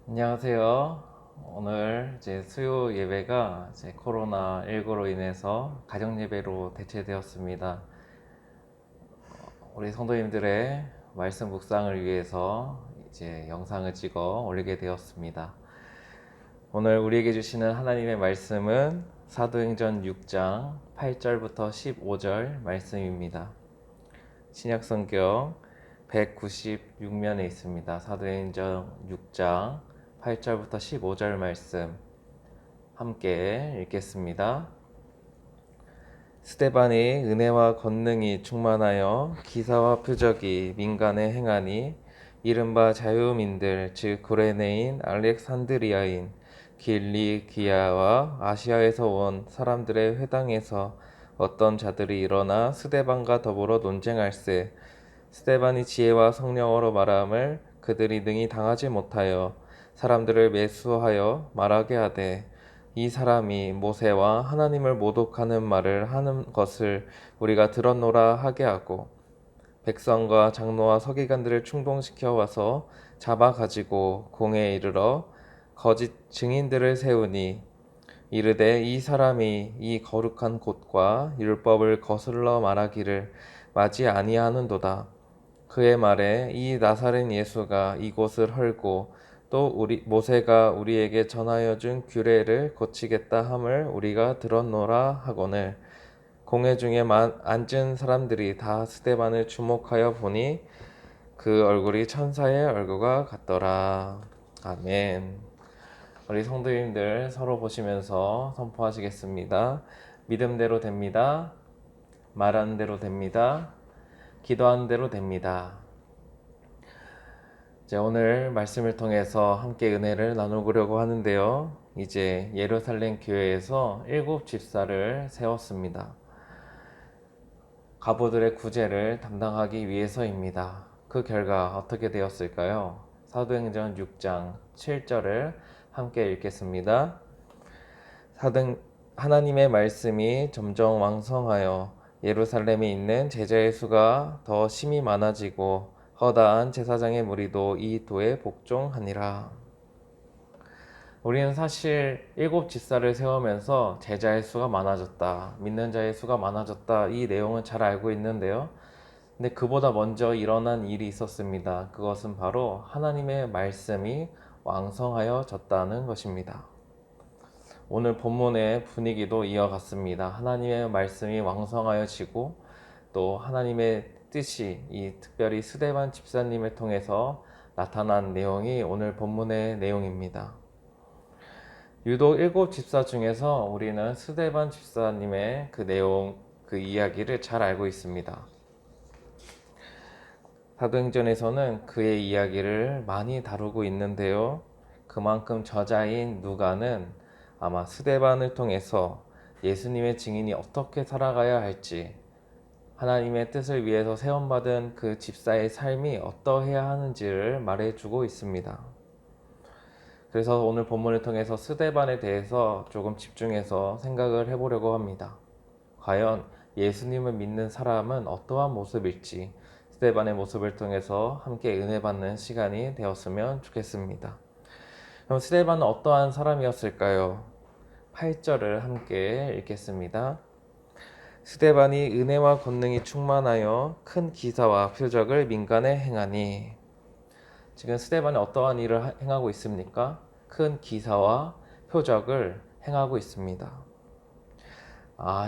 안녕하세요. 오늘 이제 수요 예배가 이제 코로나19로 인해서 가정 예배로 대체되었습니다. 우리 성도님들의 말씀 묵상을 위해서 이제 영상을 찍어 올리게 되었습니다. 오늘 우리에게 주시는 하나님의 말씀은 사도행전 6장 8절부터 15절 말씀입니다. 신약성경 196면에 있습니다. 사도행전 6장 8절부터 15절 말씀 함께 읽겠습니다. 스데반이 은혜와 권능이 충만하여 기사와 표적이 민간에 행하니 이른바 자유민들 즉 구레네인 알렉산드리아인 길리기아와 아시아에서 온 사람들의 회당에서 어떤 자들이 일어나 스데반과 더불어 논쟁할세. 스데반이 지혜와 성령어로 말함을 그들이 능히 당하지 못하여 사람들을 매수하여 말하게 하되 이 사람이 모세와 하나님을 모독하는 말을 하는 것을 우리가 들었노라 하게 하고 백성과 장로와 서기관들을 충동시켜 와서 잡아 가지고 공회에 이르러 거짓 증인들을 세우니 이르되 이 사람이 이 거룩한 곳과 율법을 거슬러 말하기를 마지 아니하는도다. 그의 말에 이 나사렛 예수가 이곳을 헐고 또 우리 모세가 우리에게 전하여 준 규례를 고치겠다 함을 우리가 들었노라 하거늘 공회 중에 앉은 사람들이 다 스데반을 주목하여 보니 그 얼굴이 천사의 얼굴과 같더라. 아멘. 우리 성도님들 서로 보시면서 선포하시겠습니다. 믿음대로 됩니다. 말하는 대로 됩니다. 기도하는 대로 됩니다. 오늘 말씀을 통해서 함께 은혜를 나누려고 하는데요. 이제 예루살렘 교회에서 7 집사를 세웠습니다. 과부들의 구제를 담당하기 위해서입니다. 그 결과 어떻게 되었을까요? 사도행전 6장 7절을 함께 읽겠습니다. 하나님의 말씀이 점점 왕성하여 예루살렘에 있는 제자의 수가 더 심히 많아지고 허다한 제사장의 무리도 이 도에 복종하니라. 우리는 사실 7 집사를 세우면서 제자의 수가 많아졌다, 믿는 자의 수가 많아졌다, 이 내용은 잘 알고 있는데요. 근데 그보다 먼저 일어난 일이 있었습니다. 그것은 바로 하나님의 말씀이 왕성하여졌다는 것입니다. 오늘 본문의 분위기도 이어갔습니다. 하나님의 말씀이 왕성하여지고 또 하나님의 뜻이 특별히 스데반 집사님을 통해서 나타난 내용이 오늘 본문의 내용입니다. 유독 7 집사 중에서 우리는 스데반 집사님의 그 내용, 그 이야기를 잘 알고 있습니다. 사도행전에서는 그의 이야기를 많이 다루고 있는데요. 그만큼 저자인 누가는 아마 스데반을 통해서 예수님의 증인이 어떻게 살아가야 할지, 하나님의 뜻을 위해서 세움받은 그 집사의 삶이 어떠해야 하는지를 말해주고 있습니다. 그래서 오늘 본문을 통해서 스데반에 대해서 조금 집중해서 생각을 해보려고 합니다. 과연 예수님을 믿는 사람은 어떠한 모습일지 스데반의 모습을 통해서 함께 은혜 받는 시간이 되었으면 좋겠습니다. 그럼 스데반은 어떠한 사람이었을까요? 8절을 함께 읽겠습니다. 스데반이 은혜와 권능이 충만하여 큰 기사와 표적을 민간에 행하니. 지금 스데반이 어떠한 일을 행하고 있습니까? 큰 기사와 표적을 행하고 있습니다.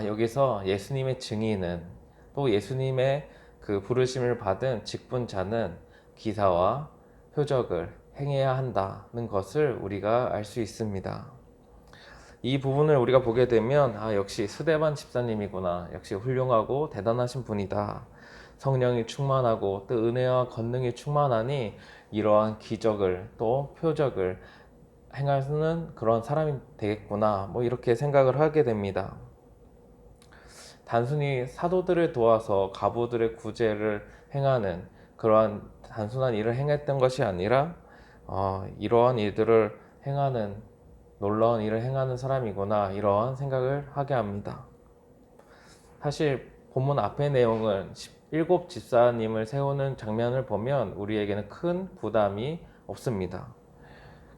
여기서 예수님의 증인은, 또 예수님의 그 부르심을 받은 직분자는 기사와 표적을 행해야 한다는 것을 우리가 알 수 있습니다. 이 부분을 우리가 보게 되면 역시 스데반 집사님이구나, 역시 훌륭하고 대단하신 분이다, 성령이 충만하고 또 은혜와 권능이 충만하니 이러한 기적을 또 표적을 행하는 그런 사람이 되겠구나, 이렇게 생각을 하게 됩니다. 단순히 사도들을 도와서 과부들의 구제를 행하는 그러한 단순한 일을 행했던 것이 아니라 이러한 일들을 행하는, 놀라운 일을 행하는 사람이구나, 이러한 생각을 하게 합니다. 사실 본문 앞의 내용은 7 집사님을 세우는 장면을 보면 우리에게는 큰 부담이 없습니다.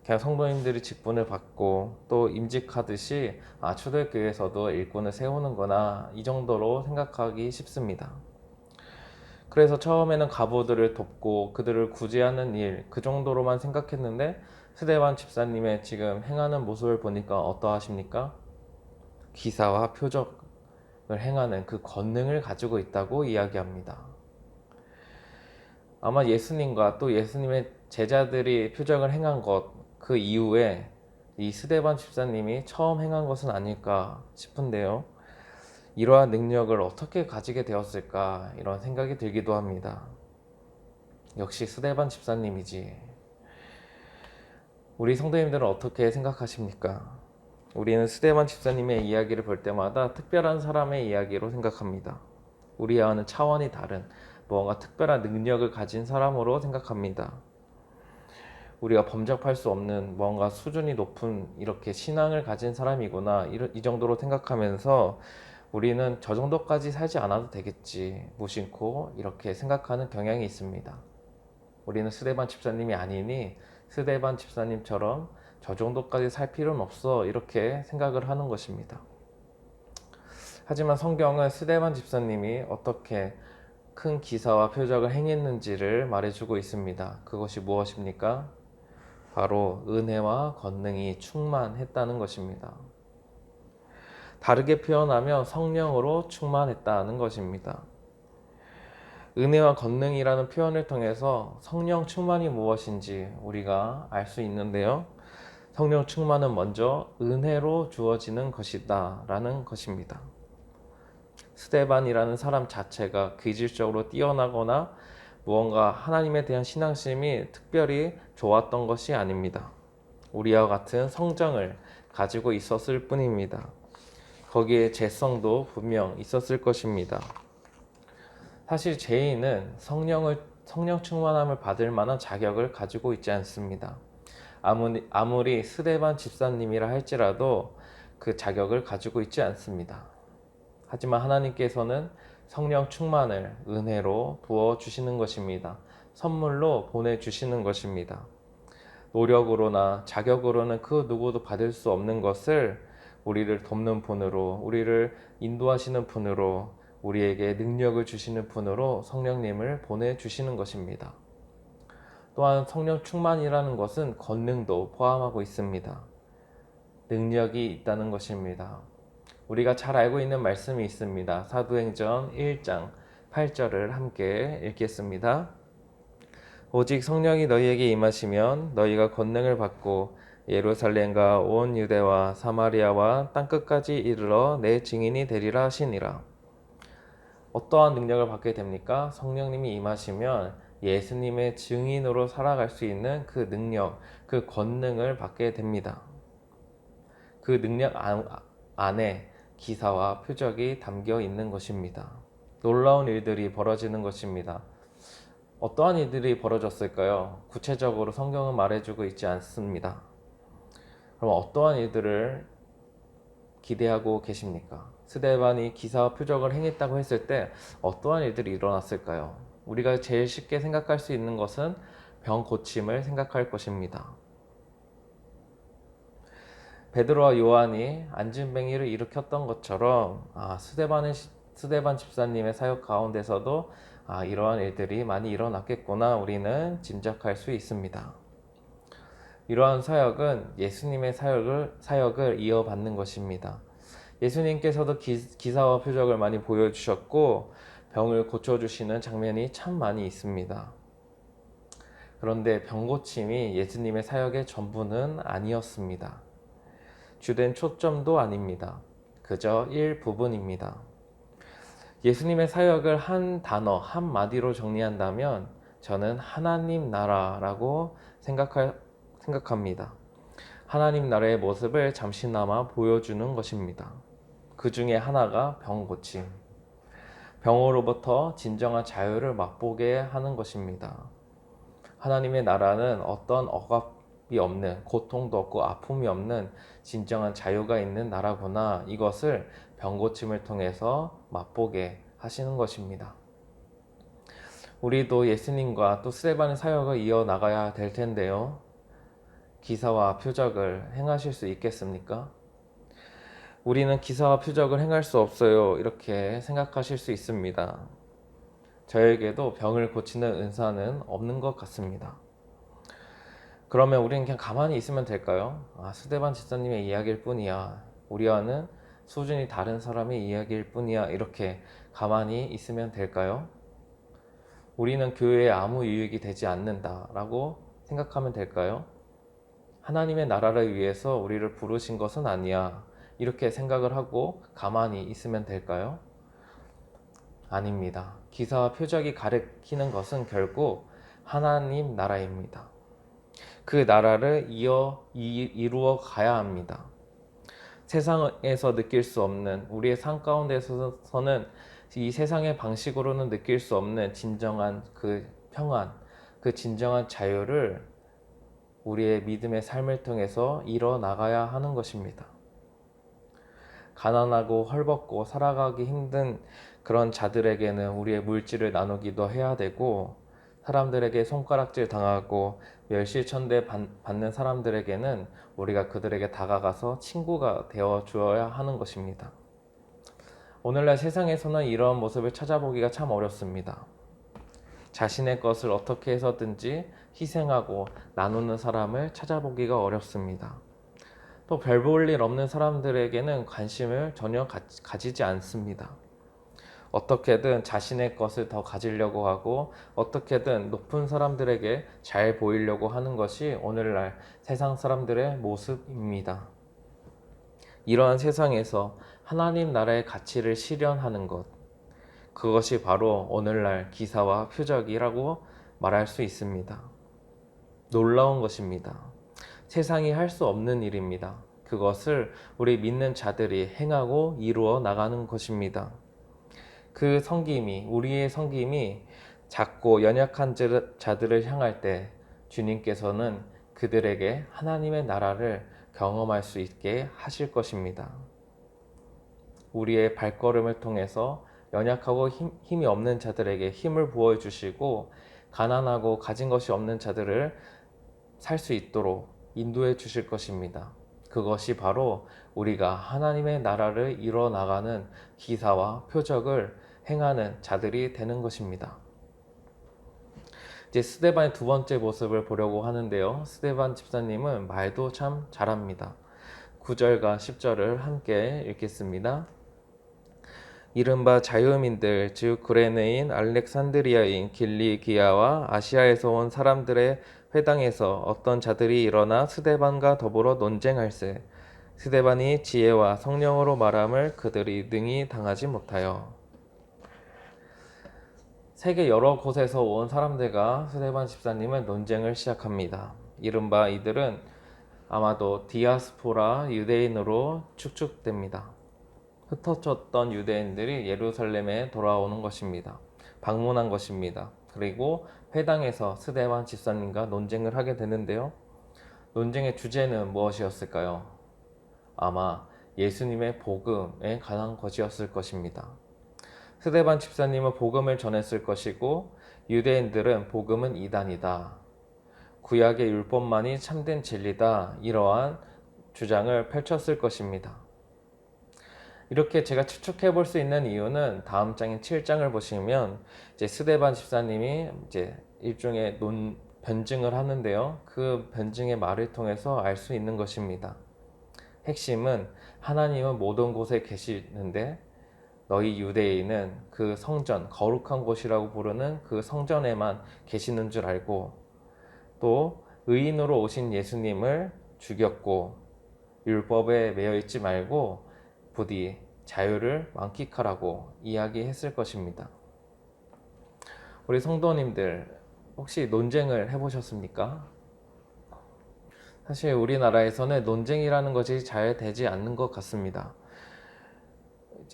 그냥 성도님들이 직분을 받고 또 임직하듯이 초대교회에서도 일꾼을 세우는구나, 이 정도로 생각하기 쉽습니다. 그래서 처음에는 가부들을 돕고 그들을 구제하는 일, 그 정도로만 생각했는데 스데반 집사님의 지금 행하는 모습을 보니까 어떠하십니까? 기사와 표적을 행하는 그 권능을 가지고 있다고 이야기합니다. 아마 예수님과 또 예수님의 제자들이 표적을 행한 것, 그 이후에 이 스데반 집사님이 처음 행한 것은 아닐까 싶은데요. 이러한 능력을 어떻게 가지게 되었을까, 이런 생각이 들기도 합니다. 역시 스데반 집사님이지. 우리 성도님들은 어떻게 생각하십니까? 우리는 스데반 집사님의 이야기를 볼 때마다 특별한 사람의 이야기로 생각합니다. 우리와는 차원이 다른 무언가 특별한 능력을 가진 사람으로 생각합니다. 우리가 범접할 수 없는 무언가 수준이 높은 이렇게 신앙을 가진 사람이구나, 이 정도로 생각하면서 우리는 저 정도까지 살지 않아도 되겠지, 무심코 이렇게 생각하는 경향이 있습니다. 우리는 스데반 집사님이 아니니 스데반 집사님처럼 저 정도까지 살 필요는 없어, 이렇게 생각을 하는 것입니다. 하지만 성경은 스데반 집사님이 어떻게 큰 기사와 표적을 행했는지를 말해주고 있습니다. 그것이 무엇입니까? 바로 은혜와 권능이 충만했다는 것입니다. 다르게 표현하면 성령으로 충만했다는 것입니다. 은혜와 권능이라는 표현을 통해서 성령 충만이 무엇인지 우리가 알 수 있는데요. 성령 충만은 먼저 은혜로 주어지는 것이다 라는 것입니다. 스데반이라는 사람 자체가 기질적으로 뛰어나거나 무언가 하나님에 대한 신앙심이 특별히 좋았던 것이 아닙니다. 우리와 같은 성정을 가지고 있었을 뿐입니다. 거기에 재성도 분명 있었을 것입니다. 사실 죄인은 성령 충만함을 받을 만한 자격을 가지고 있지 않습니다. 아무리 스데반 집사님이라 할지라도 그 자격을 가지고 있지 않습니다. 하지만 하나님께서는 성령 충만을 은혜로 부어주시는 것입니다. 선물로 보내주시는 것입니다. 노력으로나 자격으로는 그 누구도 받을 수 없는 것을 우리를 돕는 분으로, 우리를 인도하시는 분으로, 우리에게 능력을 주시는 분으로 성령님을 보내주시는 것입니다. 또한 성령 충만이라는 것은 권능도 포함하고 있습니다. 능력이 있다는 것입니다. 우리가 잘 알고 있는 말씀이 있습니다. 사도행전 1장 8절을 함께 읽겠습니다. 오직 성령이 너희에게 임하시면 너희가 권능을 받고 예루살렘과 온 유대와 사마리아와 땅끝까지 이르러 내 증인이 되리라 하시니라. 어떠한 능력을 받게 됩니까? 성령님이 임하시면 예수님의 증인으로 살아갈 수 있는 그 능력, 그 권능을 받게 됩니다. 그 능력 안에 기사와 표적이 담겨 있는 것입니다. 놀라운 일들이 벌어지는 것입니다. 어떠한 일들이 벌어졌을까요? 구체적으로 성경은 말해주고 있지 않습니다. 그럼 어떠한 일들을 기대하고 계십니까? 스데반이 기사와 표적을 행했다고 했을 때 어떠한 일들이 일어났을까요? 우리가 제일 쉽게 생각할 수 있는 것은 병 고침을 생각할 것입니다. 베드로와 요한이 안진뱅이를 일으켰던 것처럼 스데반 집사님의 사역 가운데서도 이러한 일들이 많이 일어났겠구나, 우리는 짐작할 수 있습니다. 이러한 사역은 예수님의 사역을 이어받는 것입니다. 예수님께서도 기사와 표적을 많이 보여주셨고 병을 고쳐주시는 장면이 참 많이 있습니다. 그런데 병고침이 예수님의 사역의 전부는 아니었습니다. 주된 초점도 아닙니다. 그저 일부분입니다. 예수님의 사역을 한 단어, 한 마디로 정리한다면 저는 하나님 나라라고 생각합니다. 하나님 나라의 모습을 잠시나마 보여주는 것입니다. 그 중에 하나가 병고침, 병으로부터 진정한 자유를 맛보게 하는 것입니다. 하나님의 나라는 어떤 억압이 없는, 고통도 없고 아픔이 없는 진정한 자유가 있는 나라구나, 이것을 병고침을 통해서 맛보게 하시는 것입니다. 우리도 예수님과 또 스데반의 사역을 이어나가야 될 텐데요. 기사와 표적을 행하실 수 있겠습니까? 우리는 기사와 표적을 행할 수 없어요. 이렇게 생각하실 수 있습니다. 저에게도 병을 고치는 은사는 없는 것 같습니다. 그러면 우리는 그냥 가만히 있으면 될까요? 스데반 집사님의 이야기일 뿐이야. 우리와는 수준이 다른 사람의 이야기일 뿐이야. 이렇게 가만히 있으면 될까요? 우리는 교회에 아무 유익이 되지 않는다라고 생각하면 될까요? 하나님의 나라를 위해서 우리를 부르신 것은 아니야. 이렇게 생각을 하고 가만히 있으면 될까요? 아닙니다. 기사와 표적이 가리키는 것은 결국 하나님 나라입니다. 그 나라를 이루어 가야 합니다. 세상에서 느낄 수 없는, 우리의 삶 가운데서는 이 세상의 방식으로는 느낄 수 없는 진정한 그 평안, 그 진정한 자유를 우리의 믿음의 삶을 통해서 이뤄나가야 하는 것입니다. 가난하고 헐벗고 살아가기 힘든 그런 자들에게는 우리의 물질을 나누기도 해야 되고, 사람들에게 손가락질 당하고 멸시천대 받는 사람들에게는 우리가 그들에게 다가가서 친구가 되어 주어야 하는 것입니다. 오늘날 세상에서는 이런 모습을 찾아보기가 참 어렵습니다. 자신의 것을 어떻게 해서든지 희생하고 나누는 사람을 찾아보기가 어렵습니다. 또 별 볼 일 없는 사람들에게는 관심을 전혀 가지지 않습니다. 어떻게든 자신의 것을 더 가지려고 하고 어떻게든 높은 사람들에게 잘 보이려고 하는 것이 오늘날 세상 사람들의 모습입니다. 이러한 세상에서 하나님 나라의 가치를 실현하는 것, 그것이 바로 오늘날 기사와 표적이라고 말할 수 있습니다. 놀라운 것입니다. 세상이 할 수 없는 일입니다. 그것을 우리 믿는 자들이 행하고 이루어 나가는 것입니다. 그 섬김이, 우리의 섬김이 작고 연약한 자들을 향할 때 주님께서는 그들에게 하나님의 나라를 경험할 수 있게 하실 것입니다. 우리의 발걸음을 통해서 연약하고 힘이 없는 자들에게 힘을 부어주시고 가난하고 가진 것이 없는 자들을 살 수 있도록 인도해 주실 것입니다. 그것이 바로 우리가 하나님의 나라를 이뤄 나가는 기사와 표적을 행하는 자들이 되는 것입니다. 이제 스데반의 두 번째 모습을 보려고 하는데요. 스데반 집사님은 말도 참 잘합니다. 9절과 10절을 함께 읽겠습니다. 이른바 자유민들, 즉 구레네인, 알렉산드리아인, 길리기아와 아시아에서 온 사람들의 회당에서 어떤 자들이 일어나 스데반과 더불어 논쟁할세. 스데반이 지혜와 성령으로 말함을 그들이 능히 당하지 못하여. 세계 여러 곳에서 온 사람들과 스데반 집사님은 논쟁을 시작합니다. 이른바 이들은 아마도 디아스포라 유대인으로 축축됩니다. 흩어졌던 유대인들이 예루살렘에 돌아오는 것입니다. 방문한 것입니다. 그리고 회당에서 스데반 집사님과 논쟁을 하게 되는데요. 논쟁의 주제는 무엇이었을까요? 아마 예수님의 복음에 관한 것이었을 것입니다. 스데반 집사님은 복음을 전했을 것이고 유대인들은 복음은 이단이다. 구약의 율법만이 참된 진리다. 이러한 주장을 펼쳤을 것입니다. 이렇게 제가 추측해 볼 수 있는 이유는 다음 장인 7장을 보시면 이제 스데반 집사님이 이제 일종의 변증을 하는데요. 그 변증의 말을 통해서 알 수 있는 것입니다. 핵심은 하나님은 모든 곳에 계시는데 너희 유대인은 그 성전, 거룩한 곳이라고 부르는 그 성전에만 계시는 줄 알고 또 의인으로 오신 예수님을 죽였고 율법에 매여 있지 말고 부디 자유를 만끽하라고 이야기했을 것입니다. 우리 성도님들 혹시 논쟁을 해보셨습니까? 사실 우리나라에서는 논쟁이라는 것이 잘 되지 않는 것 같습니다.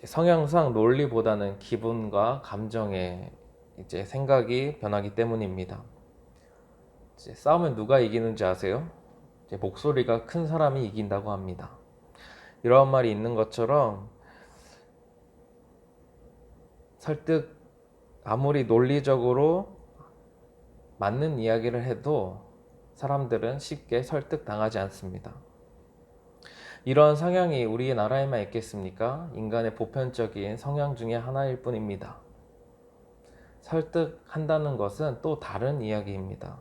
성향상 논리보다는 기분과 감정에 생각이 변하기 때문입니다. 싸우면 누가 이기는지 아세요? 목소리가 큰 사람이 이긴다고 합니다. 이런 말이 있는 것처럼 설득 아무리 논리적으로 맞는 이야기를 해도 사람들은 쉽게 설득당하지 않습니다. 이런 성향이 우리나라에만 있겠습니까? 인간의 보편적인 성향 중에 하나일 뿐입니다. 설득한다는 것은 또 다른 이야기입니다.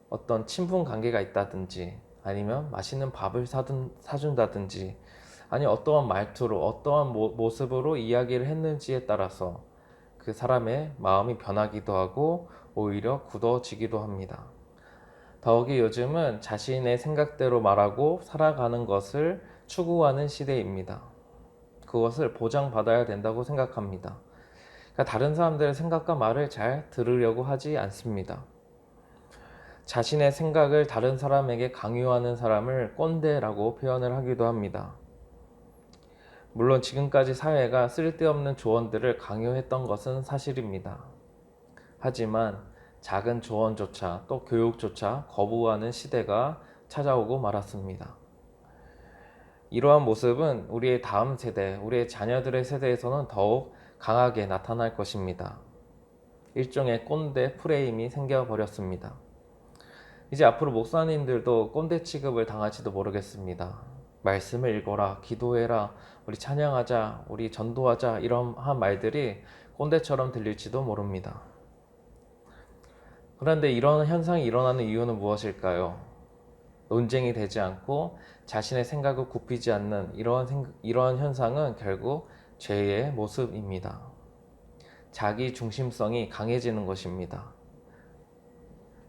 어떤 친분 관계가 있다든지 아니면 맛있는 밥을 사준다든지 아니 어떠한 말투로 어떠한 모습으로 이야기를 했는지에 따라서 그 사람의 마음이 변하기도 하고 오히려 굳어지기도 합니다. 더욱이 요즘은 자신의 생각대로 말하고 살아가는 것을 추구하는 시대입니다. 그것을 보장받아야 된다고 생각합니다. 그러니까 다른 사람들의 생각과 말을 잘 들으려고 하지 않습니다. 자신의 생각을 다른 사람에게 강요하는 사람을 꼰대라고 표현을 하기도 합니다. 물론 지금까지 사회가 쓸데없는 조언들을 강요했던 것은 사실입니다. 하지만 작은 조언조차 또 교육조차 거부하는 시대가 찾아오고 말았습니다. 이러한 모습은 우리의 다음 세대, 우리의 자녀들의 세대에서는 더욱 강하게 나타날 것입니다. 일종의 꼰대 프레임이 생겨버렸습니다. 이제 앞으로 목사님들도 꼰대 취급을 당할지도 모르겠습니다. 말씀을 읽어라, 기도해라, 우리 찬양하자, 우리 전도하자 이러한 말들이 꼰대처럼 들릴지도 모릅니다. 그런데 이런 현상이 일어나는 이유는 무엇일까요? 논쟁이 되지 않고 자신의 생각을 굽히지 않는 이러한 현상은 결국 죄의 모습입니다. 자기 중심성이 강해지는 것입니다.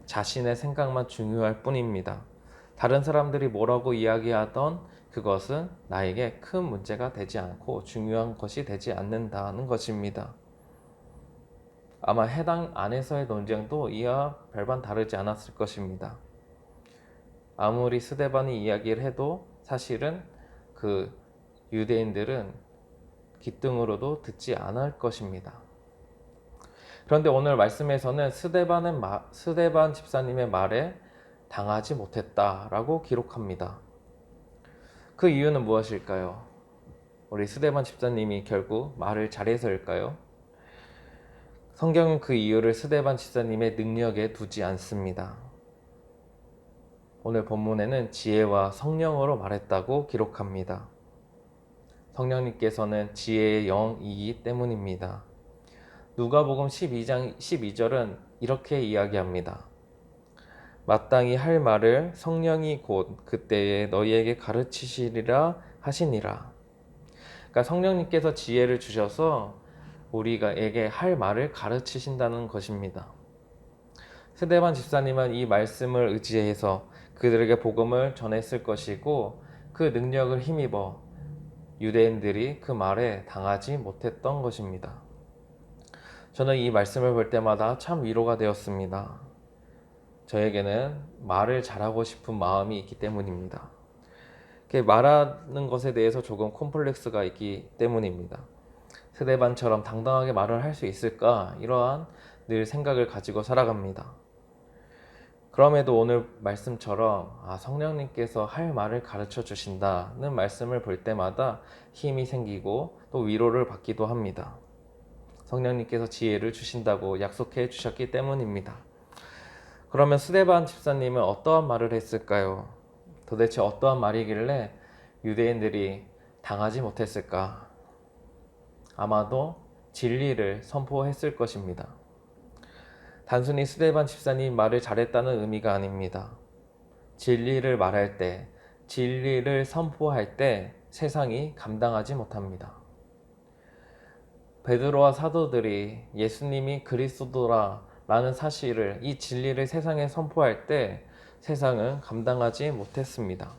자신의 생각만 중요할 뿐입니다. 다른 사람들이 뭐라고 이야기하던 그것은 나에게 큰 문제가 되지 않고 중요한 것이 되지 않는다는 것입니다. 아마 해당 안에서의 논쟁도 이와 별반 다르지 않았을 것입니다. 아무리 스데반이 이야기를 해도 사실은 그 유대인들은 귓등으로도 듣지 않을 것입니다. 그런데 오늘 말씀에서는 스데반 집사님의 말에 당하지 못했다라고 기록합니다. 그 이유는 무엇일까요? 우리 스데반 집사님이 결국 말을 잘해서일까요? 성경은 그 이유를 스데반 집사님의 능력에 두지 않습니다. 오늘 본문에는 지혜와 성령으로 말했다고 기록합니다. 성령님께서는 지혜의 영이기 때문입니다. 누가복음 12장 12절은 이렇게 이야기합니다. 마땅히 할 말을 성령이 곧 그때에 너희에게 가르치시리라 하시니라. 그러니까 성령님께서 지혜를 주셔서 우리에게 할 말을 가르치신다는 것입니다. 스데반 집사님은 이 말씀을 의지해서 그들에게 복음을 전했을 것이고 그 능력을 힘입어 유대인들이 그 말에 당하지 못했던 것입니다. 저는 이 말씀을 볼 때마다 참 위로가 되었습니다. 저에게는 말을 잘하고 싶은 마음이 있기 때문입니다. 말하는 것에 대해서 조금 콤플렉스가 있기 때문입니다. 스데반처럼 당당하게 말을 할 수 있을까? 이러한 늘 생각을 가지고 살아갑니다. 그럼에도 오늘 말씀처럼 성령님께서 할 말을 가르쳐 주신다는 말씀을 볼 때마다 힘이 생기고 또 위로를 받기도 합니다. 성령님께서 지혜를 주신다고 약속해 주셨기 때문입니다. 그러면 스데반 집사님은 어떠한 말을 했을까요? 도대체 어떠한 말이길래 유대인들이 당하지 못했을까? 아마도 진리를 선포했을 것입니다. 단순히 스데반 집사님 말을 잘했다는 의미가 아닙니다. 진리를 말할 때, 진리를 선포할 때 세상이 감당하지 못합니다. 베드로와 사도들이 예수님이 그리스도라 라는 사실을, 이 진리를 세상에 선포할 때 세상은 감당하지 못했습니다.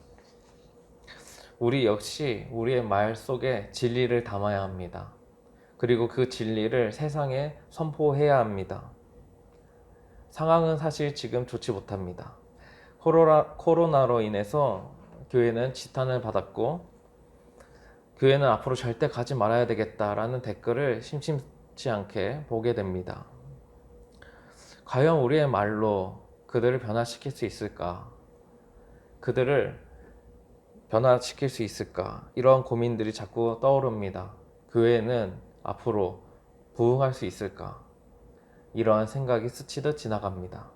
우리 역시 우리의 말 속에 진리를 담아야 합니다. 그리고 그 진리를 세상에 선포해야 합니다. 상황은 사실 지금 좋지 못합니다. 코로나로 인해서 교회는 지탄을 받았고 교회는 앞으로 절대 가지 말아야 되겠다라는 댓글을 심심치 않게 보게 됩니다. 과연 우리의 말로 그들을 변화시킬 수 있을까? 그들을 변화시킬 수 있을까? 이러한 고민들이 자꾸 떠오릅니다. 교회는 앞으로 부흥할 수 있을까? 이러한 생각이 스치듯 지나갑니다.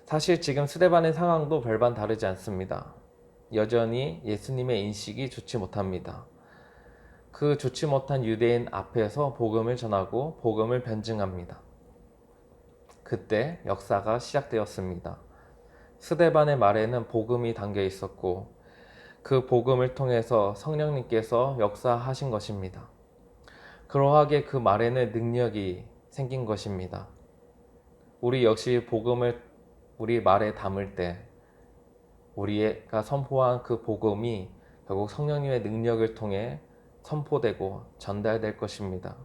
사실 지금 스데반의 상황도 별반 다르지 않습니다. 여전히 예수님의 인식이 좋지 못합니다. 그 좋지 못한 유대인 앞에서 복음을 전하고 복음을 변증합니다. 그때 역사가 시작되었습니다. 스데반의 말에는 복음이 담겨 있었고 그 복음을 통해서 성령님께서 역사하신 것입니다. 그러하게 그 말에는 능력이 생긴 것입니다. 우리 역시 복음을 우리 말에 담을 때 우리가 선포한 그 복음이 결국 성령님의 능력을 통해 선포되고 전달될 것입니다.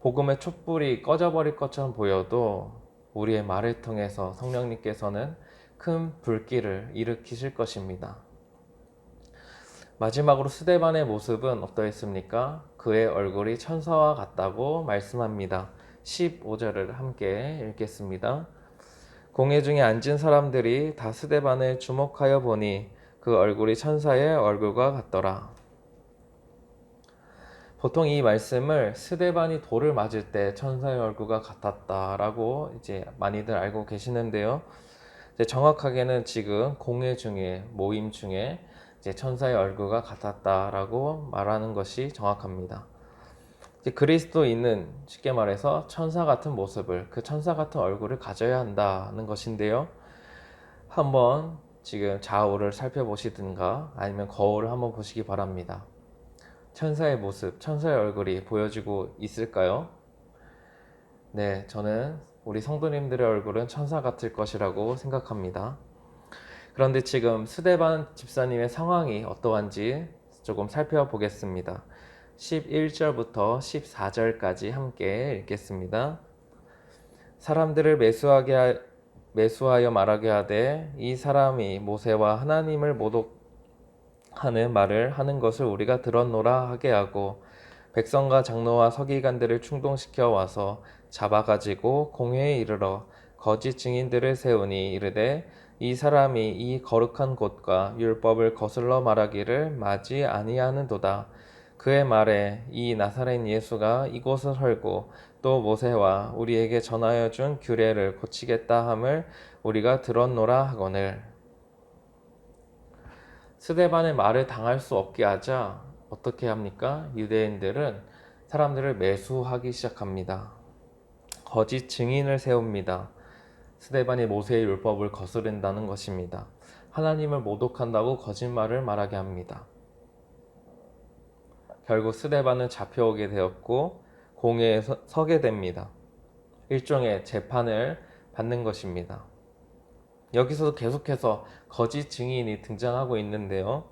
복음의 촛불이 꺼져버릴 것처럼 보여도 우리의 말을 통해서 성령님께서는 큰 불길을 일으키실 것입니다. 마지막으로 스데반의 모습은 어떠했습니까? 그의 얼굴이 천사와 같다고 말씀합니다. 15절을 함께 읽겠습니다. 공회 중에 앉은 사람들이 다 스데반을 주목하여 보니 그 얼굴이 천사의 얼굴과 같더라. 보통 이 말씀을 스데반이 돌을 맞을 때 천사의 얼굴과 같았다라고 이제 많이들 알고 계시는데요. 이제 정확하게는 지금 공회 중에 모임 중에 이제 천사의 얼굴과 같았다라고 말하는 것이 정확합니다. 이제 그리스도인은 쉽게 말해서 천사 같은 모습을, 그 천사 같은 얼굴을 가져야 한다는 것인데요. 한번 지금 좌우를 살펴보시든가 아니면 거울을 한번 보시기 바랍니다. 천사의 모습, 천사의 얼굴이 보여지고 있을까요? 네, 저는 우리 성도님들의 얼굴은 천사 같을 것이라고 생각합니다. 그런데 지금 스데반 집사님의 상황이 어떠한지 조금 살펴보겠습니다. 11절부터 14절까지 함께 읽겠습니다. 사람들을 매수하여 말하게 하되 이 사람이 모세와 하나님을 모독하는 말을 하는 것을 우리가 들었노라 하게 하고 백성과 장로와 서기관들을 충동시켜 와서 잡아가지고 공회에 이르러 거짓 증인들을 세우니 이르되 이 사람이 이 거룩한 곳과 율법을 거슬러 말하기를 마지 아니하는도다. 그의 말에 이 나사렛 예수가 이곳을 헐고 또 모세와 우리에게 전하여 준 규례를 고치겠다 함을 우리가 들었노라 하거늘. 스데반의 말을 당할 수 없게 하자 어떻게 합니까? 유대인들은 사람들을 매수하기 시작합니다. 거짓 증인을 세웁니다. 스데반이 모세의 율법을 거스른다는 것입니다. 하나님을 모독한다고 거짓말을 말하게 합니다. 결국 스데반은 잡혀오게 되었고 공회에 서게 됩니다. 일종의 재판을 받는 것입니다. 여기서도 계속해서 거짓 증인이 등장하고 있는데요.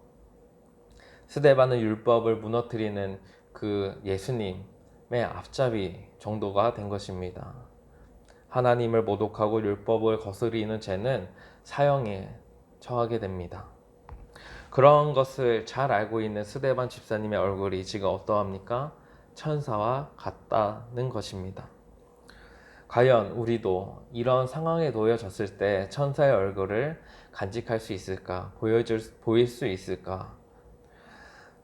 스데반은 율법을 무너뜨리는 그 예수님의 앞잡이 정도가 된 것입니다. 하나님을 모독하고 율법을 거스리는 죄는 사형에 처하게 됩니다. 그런 것을 잘 알고 있는 스데반 집사님의 얼굴이 지금 어떠합니까? 천사와 같다는 것입니다. 과연 우리도 이런 상황에 놓여졌을 때 천사의 얼굴을 간직할 수 있을까? 보일 수 있을까?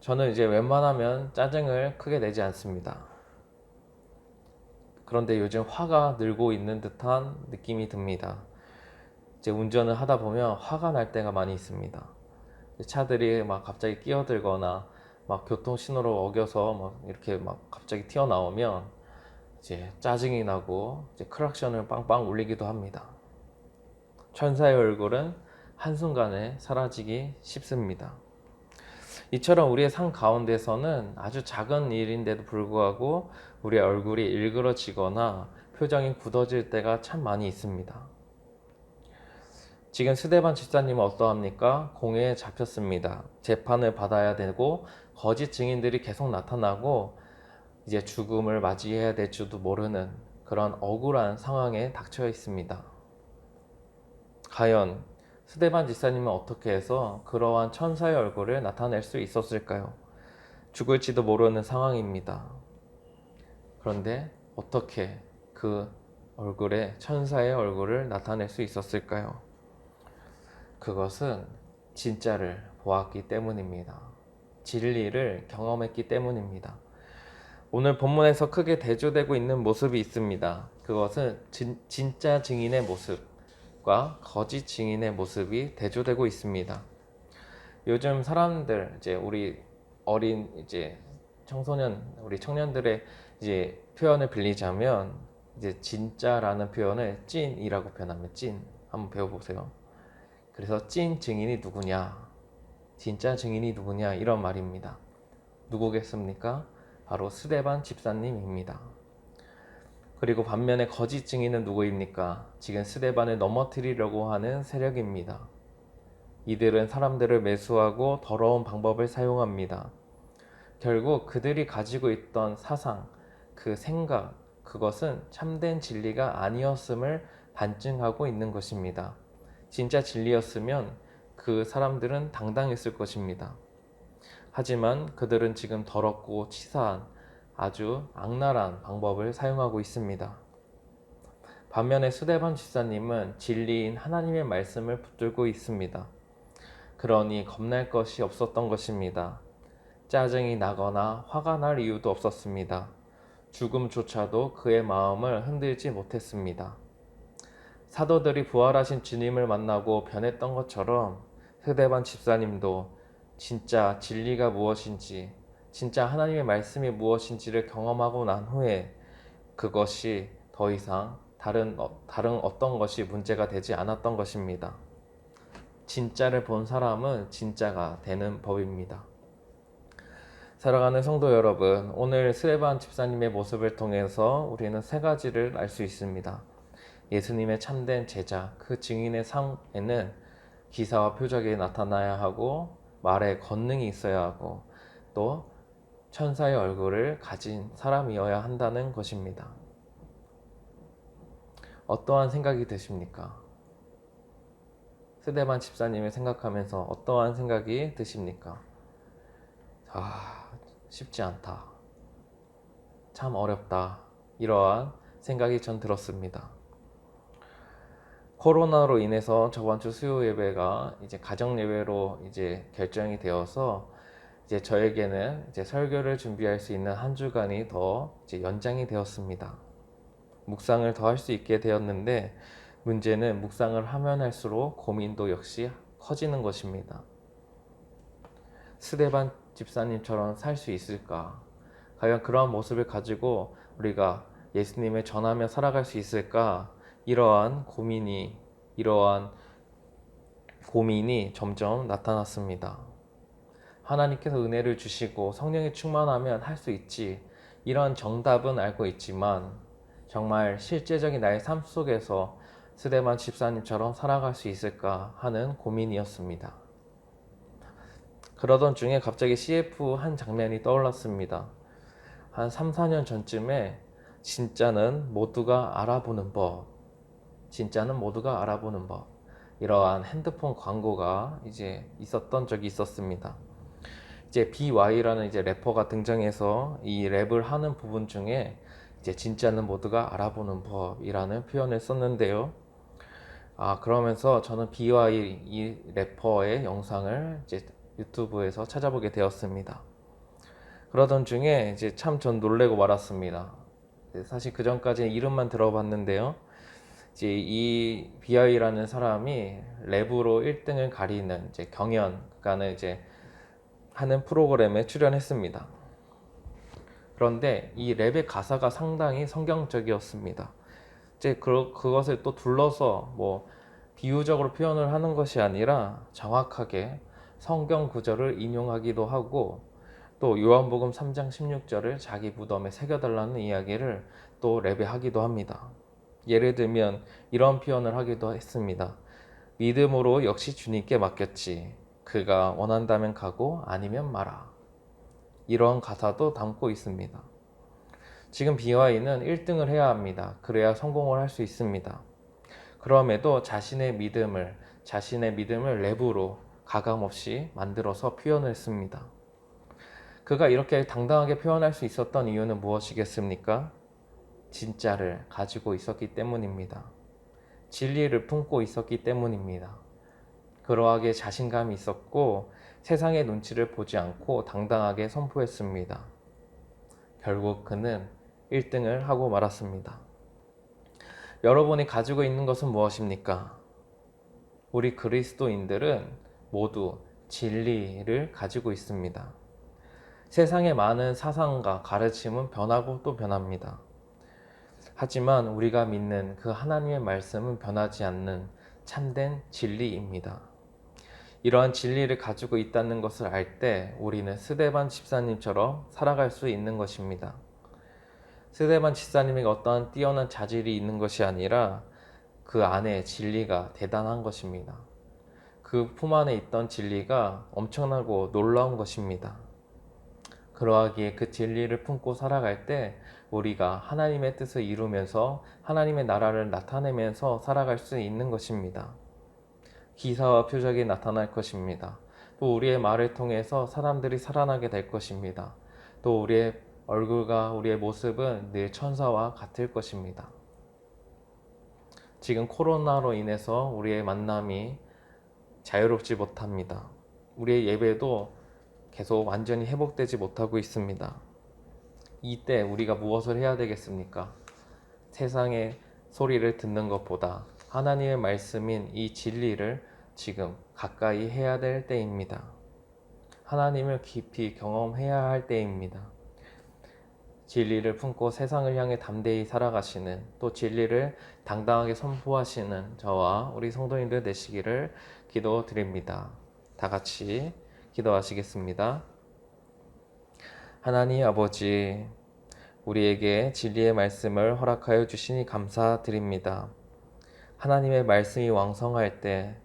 저는 이제 웬만하면 짜증을 크게 내지 않습니다. 그런데 요즘 화가 늘고 있는 듯한 느낌이 듭니다. 이제 운전을 하다 보면 화가 날 때가 많이 있습니다. 차들이 막 갑자기 끼어들거나 막 교통 신호를 어겨서 막 이렇게 막 갑자기 튀어나오면 이제 짜증이 나고 이제 크락션을 빵빵 울리기도 합니다. 천사의 얼굴은 한순간에 사라지기 쉽습니다. 이처럼 우리의 삶 가운데서는 아주 작은 일인데도 불구하고 우리의 얼굴이 일그러지거나 표정이 굳어질 때가 참 많이 있습니다. 지금 스데반 집사님은 어떠합니까? 공회에 잡혔습니다. 재판을 받아야 되고 거짓 증인들이 계속 나타나고 이제 죽음을 맞이해야 될 줄도 모르는 그런 억울한 상황에 닥쳐 있습니다. 과연 스데반 집사님은 어떻게 해서 그러한 천사의 얼굴을 나타낼 수 있었을까요? 죽을지도 모르는 상황입니다. 그런데 어떻게 그 얼굴에 천사의 얼굴을 나타낼 수 있었을까요? 그것은 진짜를 보았기 때문입니다. 진리를 경험했기 때문입니다. 오늘 본문에서 크게 대조되고 있는 모습이 있습니다. 그것은 진짜 증인의 모습, 모습과 거짓 증인의 모습이 대조되고 있습니다. 요즘 사람들, 이제 우리 어린 이제 청소년, 우리 청년들의 이제 표현을 빌리자면 이제 진짜라는 표현을 찐이라고 표현합니다. 찐. 한번 배워보세요. 그래서 찐 증인이 누구냐? 진짜 증인이 누구냐? 이런 말입니다. 누구겠습니까? 바로 스데반 집사님입니다. 그리고 반면에 거짓 증인은 누구입니까? 지금 스데반을 넘어뜨리려고 하는 세력입니다. 이들은 사람들을 매수하고 더러운 방법을 사용합니다. 결국 그들이 가지고 있던 사상, 그 생각, 그것은 참된 진리가 아니었음을 반증하고 있는 것입니다. 진짜 진리였으면 그 사람들은 당당했을 것입니다. 하지만 그들은 지금 더럽고 치사한 아주 악랄한 방법을 사용하고 있습니다. 반면에 스데반 집사님은 진리인 하나님의 말씀을 붙들고 있습니다. 그러니 겁날 것이 없었던 것입니다. 짜증이 나거나 화가 날 이유도 없었습니다. 죽음조차도 그의 마음을 흔들지 못했습니다. 사도들이 부활하신 주님을 만나고 변했던 것처럼 스데반 집사님도 진짜 진리가 무엇인지, 진짜 하나님의 말씀이 무엇인지를 경험하고 난 후에 그것이 더 이상 다른 어떤 것이 문제가 되지 않았던 것입니다. 진짜를 본 사람은 진짜가 되는 법입니다. 사랑하는 성도 여러분, 오늘 스데반 집사님의 모습을 통해서 우리는 세 가지를 알 수 있습니다. 예수님의 참된 제자, 그 증인의 삶에는 기사와 표적이 나타나야 하고 말에 권능이 있어야 하고 또 천사의 얼굴을 가진 사람이어야 한다는 것입니다. 어떠한 생각이 드십니까? 스데반 집사님을 생각하면서 어떠한 생각이 드십니까? 쉽지 않다. 참 어렵다. 이러한 생각이 전 들었습니다. 코로나로 인해서 저번 주 수요 예배가 이제 가정 예배로 이제 결정이 되어서 이제 저에게는 이제 설교를 준비할 수 있는 한 주간이 더 이제 연장이 되었습니다. 묵상을 더 할 수 있게 되었는데 문제는 묵상을 하면 할수록 고민도 역시 커지는 것입니다. 스데반 집사님처럼 살 수 있을까? 과연 그러한 모습을 가지고 우리가 예수님을 전하며 살아갈 수 있을까? 이러한 고민이 점점 나타났습니다. 하나님께서 은혜를 주시고 성령이 충만하면 할 수 있지. 이런 정답은 알고 있지만 정말 실제적인 나의 삶 속에서 스데반 집사님처럼 살아갈 수 있을까 하는 고민이었습니다. 그러던 중에 갑자기 CF 한 장면이 떠올랐습니다. 한 3, 4년 전쯤에 진짜는 모두가 알아보는 법, 이러한 핸드폰 광고가 이제 있었던 적이 있었습니다. 이제 BY라는 이제 래퍼가 등장해서 이 랩을 하는 부분 중에 이제 진짜는 모두가 알아보는 법이라는 표현을 썼는데요. 그러면서 저는 BY 이 래퍼의 영상을 이제 유튜브에서 찾아보게 되었습니다. 그러던 중에 이제 참 전 놀래고 말았습니다. 사실 그 전까지는 이름만 들어봤는데요. 이제 이 BI라는 사람이 랩으로 1등을 가리는 이제 경연가는 이제 하는 프로그램에 출연했습니다. 그런데 이 랩의 가사가 상당히 성경적이었습니다. 이제 그것을 또 둘러서 뭐 비유적으로 표현을 하는 것이 아니라 정확하게 성경 구절을 인용하기도 하고 또 요한복음 3장 16절을 자기 무덤에 새겨달라는 이야기를 또 랩에 하기도 합니다. 예를 들면 이런 표현을 하기도 했습니다. 믿음으로 역시 주님께 맡겼지. 그가 원한다면 가고 아니면 마라. 이런 가사도 담고 있습니다. 지금 BY는 1등을 해야 합니다. 그래야 성공을 할 수 있습니다. 그럼에도 자신의 믿음을 랩으로 가감없이 만들어서 표현을 했습니다. 그가 이렇게 당당하게 표현할 수 있었던 이유는 무엇이겠습니까? 진짜를 가지고 있었기 때문입니다. 진리를 품고 있었기 때문입니다. 그러하게 자신감이 있었고 세상의 눈치를 보지 않고 당당하게 선포했습니다. 결국 그는 1등을 하고 말았습니다. 여러분이 가지고 있는 것은 무엇입니까? 우리 그리스도인들은 모두 진리를 가지고 있습니다. 세상의 많은 사상과 가르침은 변하고 또 변합니다. 하지만 우리가 믿는 그 하나님의 말씀은 변하지 않는 참된 진리입니다. 이러한 진리를 가지고 있다는 것을 알 때 우리는 스데반 집사님처럼 살아갈 수 있는 것입니다. 스데반 집사님에게 어떠한 뛰어난 자질이 있는 것이 아니라 그 안에 진리가 대단한 것입니다. 그 품 안에 있던 진리가 엄청나고 놀라운 것입니다. 그러하기에 그 진리를 품고 살아갈 때 우리가 하나님의 뜻을 이루면서 하나님의 나라를 나타내면서 살아갈 수 있는 것입니다. 기사와 표적이 나타날 것입니다. 또 우리의 말을 통해서 사람들이 살아나게 될 것입니다. 또 우리의 얼굴과 우리의 모습은 늘 천사와 같을 것입니다. 지금 코로나로 인해서 우리의 만남이 자유롭지 못합니다. 우리의 예배도 계속 완전히 회복되지 못하고 있습니다. 이때 우리가 무엇을 해야 되겠습니까? 세상의 소리를 듣는 것보다 하나님의 말씀인 이 진리를 지금 가까이 해야 될 때입니다. 하나님을 깊이 경험해야 할 때입니다. 진리를 품고 세상을 향해 담대히 살아가시는, 또 진리를 당당하게 선포하시는 저와 우리 성도님들 되시기를 기도드립니다. 다 같이 기도하시겠습니다. 하나님 아버지, 우리에게 진리의 말씀을 허락하여 주시니 감사드립니다. 하나님의 말씀이 왕성할 때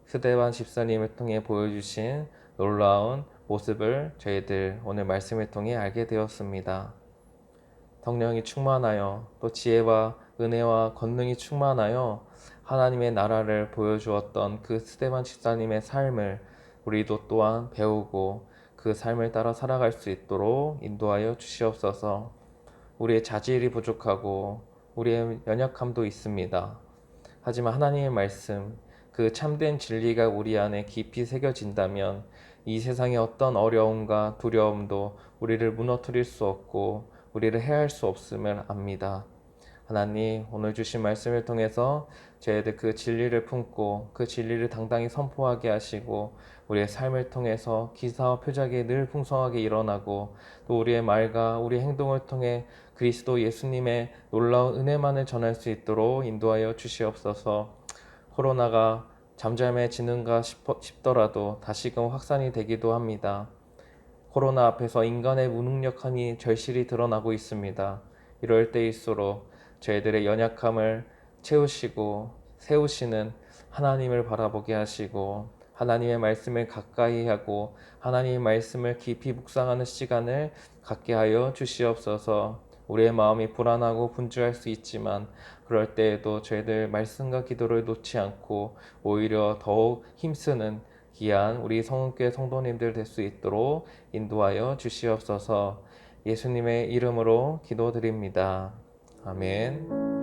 스데반 집사님을 통해 보여주신 놀라운 모습을 저희들 오늘 말씀을 통해 알게 되었습니다. 성령이 충만하여 또 지혜와 은혜와 권능이 충만하여 하나님의 나라를 보여주었던 그 스데반 집사님의 삶을 우리도 또한 배우고 그 삶을 따라 살아갈 수 있도록 인도하여 주시옵소서. 우리의 자질이 부족하고 우리의 연약함도 있습니다. 하지만 하나님의 말씀, 그 참된 진리가 우리 안에 깊이 새겨진다면 이 세상의 어떤 어려움과 두려움도 우리를 무너뜨릴 수 없고 우리를 해할 수 없음을 압니다. 하나님, 오늘 주신 말씀을 통해서 저희들 그 진리를 품고 그 진리를 당당히 선포하게 하시고 우리의 삶을 통해서 기사와 표적이 늘 풍성하게 일어나고 또 우리의 말과 우리 행동을 통해 그리스도 예수님의 놀라운 은혜만을 전할 수 있도록 인도하여 주시옵소서. 코로나가 잠잠해지는가 싶더라도 다시금 확산이 되기도 합니다. 코로나 앞에서 인간의 무능력함이 절실히 드러나고 있습니다. 이럴 때일수록 저희들의 연약함을 채우시고 세우시는 하나님을 바라보게 하시고 하나님의 말씀을 가까이 하고 하나님의 말씀을 깊이 묵상하는 시간을 갖게 하여 주시옵소서. 우리의 마음이 불안하고 분주할 수 있지만 그럴 때에도 저희들 말씀과 기도를 놓지 않고 오히려 더욱 힘쓰는 귀한 우리 성은교회 성도님들 될 수 있도록 인도하여 주시옵소서. 예수님의 이름으로 기도드립니다. 아멘.